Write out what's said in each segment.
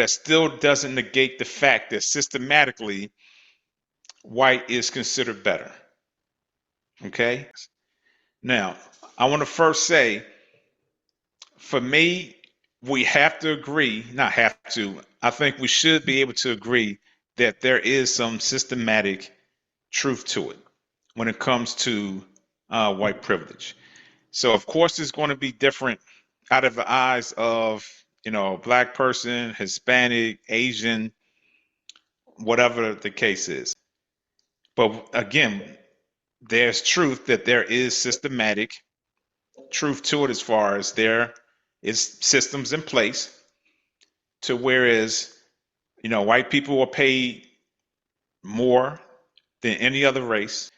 that still doesn't negate the fact that systematically white is considered better. Okay? Now, I want to first say, for me, we have to agree, not have to, I think we should be able to agree that there is some systematic truth to it when it comes to white privilege. So, of course, it's going to be different out of the eyes of, black person, Hispanic, Asian, whatever the case is. But again, there's truth that there is systematic truth to it as far as there is systems in place to whereas, white people are paid more than any other race.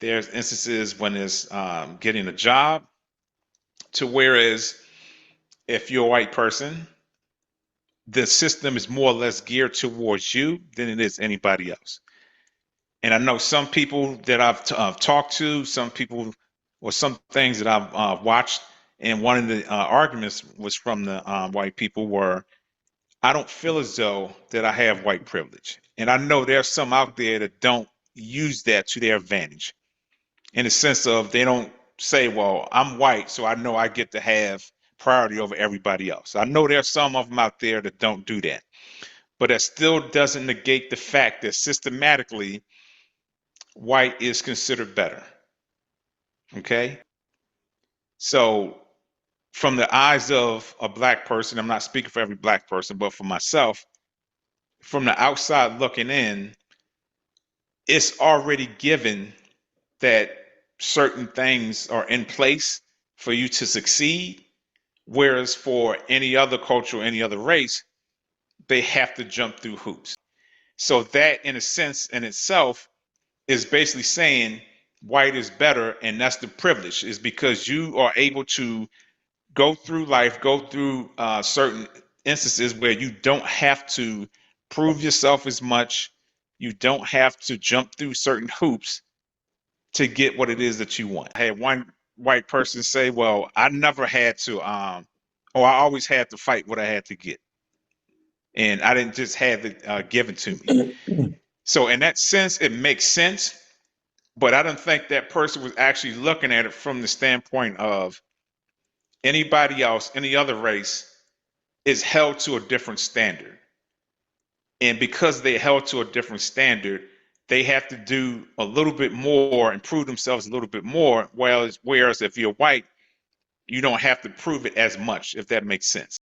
There's instances when it's getting a job to whereas if you're a white person, the system is more or less geared towards you than it is anybody else. And I know some people that I've talked to, some people or some things that I've watched, and one of the arguments was from the white people were, I don't feel as though that I have white privilege. And I know there's some out there that don't use that to their advantage in the sense of they don't say, well, I'm white, so I know I get to have priority over everybody else. I know there's some of them out there that don't do that. But that still doesn't negate the fact that systematically white is considered better. Okay? So from the eyes of a black person, I'm not speaking for every black person, but for myself, from the outside looking in, it's already given that certain things are in place for you to succeed. Whereas for any other culture, any other race, they have to jump through hoops. So that, in a sense, in itself, is basically saying white is better, and that's the privilege, is because you are able to go through life, go through certain instances where you don't have to prove yourself as much. You don't have to jump through certain hoops to get what it is that you want. I had one white person say, well, I never had to, or I always had to fight what I had to get. And I didn't just have it given to me. So in that sense, it makes sense. But I don't think that person was actually looking at it from the standpoint of anybody else, any other race is held to a different standard. And because they held to a different standard, they have to do a little bit more and prove themselves a little bit more. Whereas if you're white, you don't have to prove it as much, if that makes sense.